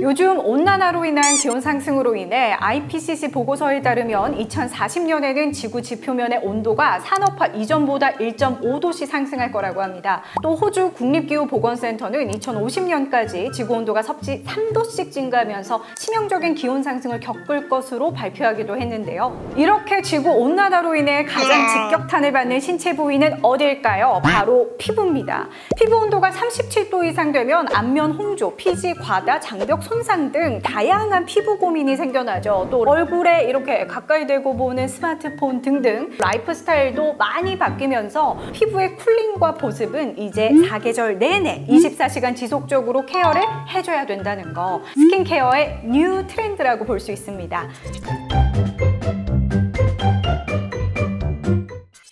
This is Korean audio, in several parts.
요즘 온난화로 인한 기온 상승으로 인해 IPCC 보고서에 따르면 2040년에는 지구 지표면의 온도가 산업화 이전보다 1.5도씩 상승할 거라고 합니다. 또 호주 국립기후보건센터는 2050년까지 지구 온도가 섭씨 3도씩 증가하면서 치명적인 기온 상승을 겪을 것으로 발표하기도 했는데요. 이렇게 지구 온난화로 인해 가장 직격탄을 받는 신체 부위는 어딜까요? 바로 피부입니다. 피부 온도가 37도 이상 되면 안면 홍조, 피지 과다, 장벽 손상 등 다양한 피부 고민이 생겨나죠. 또 얼굴에 이렇게 가까이 대고 보는 스마트폰 등등 라이프 스타일도 많이 바뀌면서 피부의 쿨링과 보습은 이제 사계절 내내 24시간 지속적으로 케어를 해줘야 된다는 거, 스킨케어의 뉴 트렌드라고 볼 수 있습니다.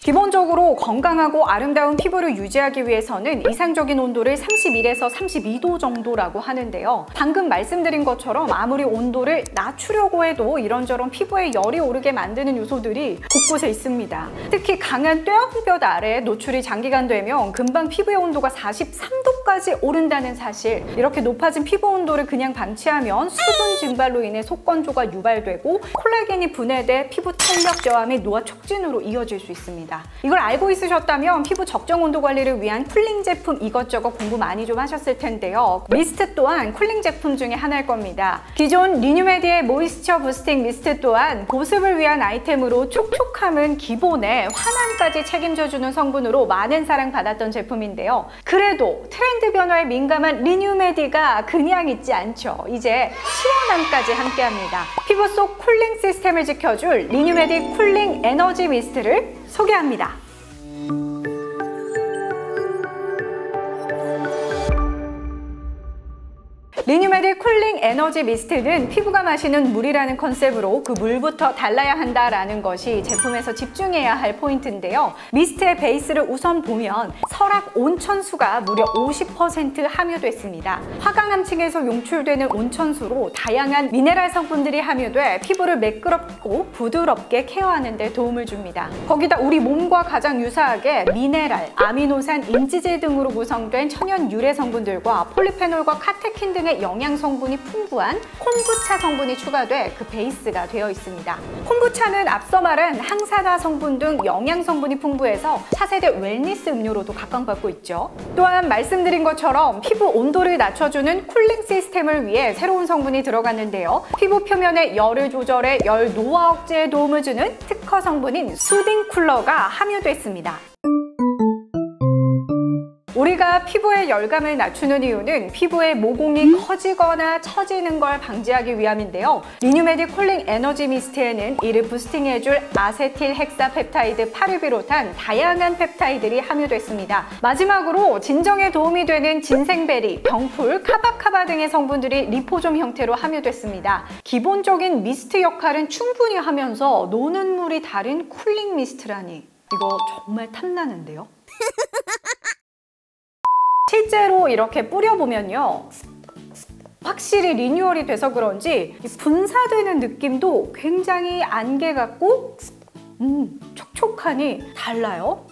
기본적으로 건강하고 아름다운 피부를 유지하기 위해서는 이상적인 온도를 31에서 32도 정도라고 하는데요. 방금 말씀드린 것처럼 아무리 온도를 낮추려고 해도 이런저런 피부에 열이 오르게 만드는 요소들이 곳곳에 있습니다. 특히 강한 뙤약볕 아래 노출이 장기간 되면 금방 피부의 온도가 43도까지 오른다는 사실. 이렇게 높아진 피부 온도를 그냥 방치하면 수분 증발로 인해 속건조가 유발되고 콜라겐이 분해돼 피부 탄력 저하 및 노화 촉진으로 이어질 수 있습니다. 이걸 알고 있으셨다면 피부 적정 온도 관리를 위한 쿨링 제품 이것저것 공부 많이 좀 하셨을 텐데요. 미스트 또한 쿨링 제품 중에 하나일 겁니다. 기존 리뉴메디의 모이스처 부스팅 미스트 또한 보습을 위한 아이템으로 촉촉함은 기본에 환함까지 책임져주는 성분으로 많은 사랑받았던 제품인데요. 그래도 트렌드 변화에 민감한 리뉴메디가 그냥 있지 않죠. 이제 시원함까지 함께합니다. 피부 속 쿨링 시스템을 지켜줄 리뉴메디 쿨링 에너지 미스트를 소개합니다. 리뉴메디 쿨링 에너지 미스트는 피부가 마시는 물이라는 컨셉으로 그 물부터 달라야 한다라는 것이 제품에서 집중해야 할 포인트인데요. 미스트의 베이스를 우선 보면 설악 온천수가 무려 50% 함유됐습니다. 화강암층에서 용출되는 온천수로 다양한 미네랄 성분들이 함유돼 피부를 매끄럽고 부드럽게 케어하는 데 도움을 줍니다. 거기다 우리 몸과 가장 유사하게 미네랄, 아미노산, 인지질 등으로 구성된 천연 유래 성분들과 폴리페놀과 카테킨 등의 영양 성분이 풍부한 콤부차 성분이 추가돼 그 베이스가 되어 있습니다. 콤부차는 앞서 말한 항산화 성분 등 영양 성분이 풍부해서 차세대 웰니스 음료로도 각광받고 있죠. 또한 말씀드린 것처럼 피부 온도를 낮춰주는 쿨링 시스템을 위해 새로운 성분이 들어갔는데요. 피부 표면의 열을 조절해 열 노화 억제에 도움을 주는 특허 성분인 수딩 쿨러가 함유됐습니다. 우리가 피부의 열감을 낮추는 이유는 피부의 모공이 커지거나 처지는 걸 방지하기 위함인데요. 리뉴메디 쿨링 에너지 미스트에는 이를 부스팅해줄 아세틸 헥사 펩타이드 8을 비롯한 다양한 펩타이드들이 함유됐습니다. 마지막으로 진정에 도움이 되는 진생베리, 병풀, 카바카바 등의 성분들이 리포좀 형태로 함유됐습니다. 기본적인 미스트 역할은 충분히 하면서 노는 물이 다른 쿨링 미스트라니 이거 정말 탐나는데요? 실제로 이렇게 뿌려보면요, 확실히 리뉴얼이 돼서 그런지 분사되는 느낌도 굉장히 안개 같고 촉촉하니 달라요.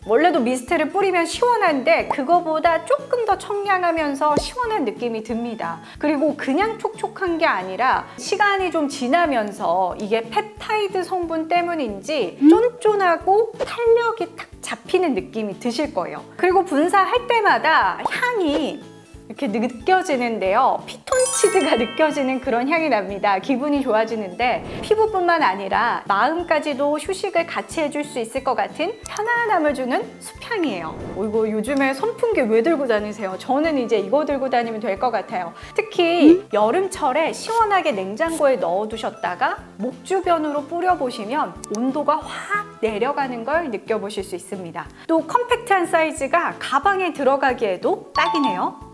원래도 미스트를 뿌리면 시원한데 그거보다 조금 더 청량하면서 시원한 느낌이 듭니다. 그리고 그냥 촉촉한 게 아니라 시간이 좀 지나면서 이게 펩타이드 성분 때문인지 쫀쫀하고 탄력이 탁 잡히는 느낌이 드실 거예요. 그리고 분사할 때마다 향이 이렇게 느껴지는데요. 피톤치드가 느껴지는 그런 향이 납니다. 기분이 좋아지는데 피부뿐만 아니라 마음까지도 휴식을 같이 해줄 수 있을 것 같은 편안함을 주는 숲향이에요. 이거 요즘에 선풍기 왜 들고 다니세요? 저는 이제 이거 들고 다니면 될 것 같아요. 특히 여름철에 시원하게 냉장고에 넣어두셨다가 목 주변으로 뿌려보시면 온도가 확 내려가는 걸 느껴보실 수 있습니다. 또 컴팩트한 사이즈가 가방에 들어가기에도 딱이네요.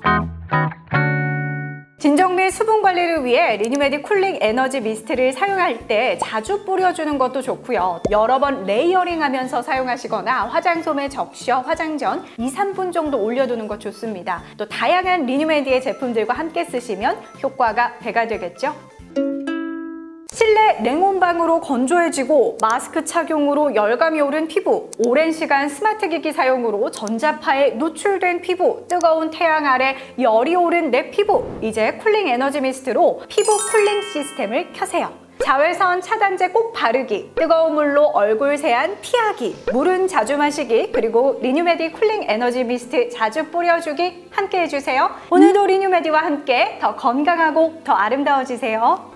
진정 및 수분 관리를 위해 리뉴메디 쿨링 에너지 미스트를 사용할 때 자주 뿌려주는 것도 좋고요. 여러 번 레이어링 하면서 사용하시거나 화장솜에 적셔 화장 전 2~3분 정도 올려두는 것 좋습니다. 또 다양한 리뉴메디의 제품들과 함께 쓰시면 효과가 배가 되겠죠? 실내 냉온방으로 건조해지고 마스크 착용으로 열감이 오른 피부, 오랜 시간 스마트 기기 사용으로 전자파에 노출된 피부, 뜨거운 태양 아래 열이 오른 내 피부, 이제 쿨링 에너지 미스트로 피부 쿨링 시스템을 켜세요. 자외선 차단제 꼭 바르기, 뜨거운 물로 얼굴 세안 피하기, 물은 자주 마시기, 그리고 리뉴메디 쿨링 에너지 미스트 자주 뿌려주기 함께 해주세요. 오늘도 리뉴메디와 함께 더 건강하고 더 아름다워지세요.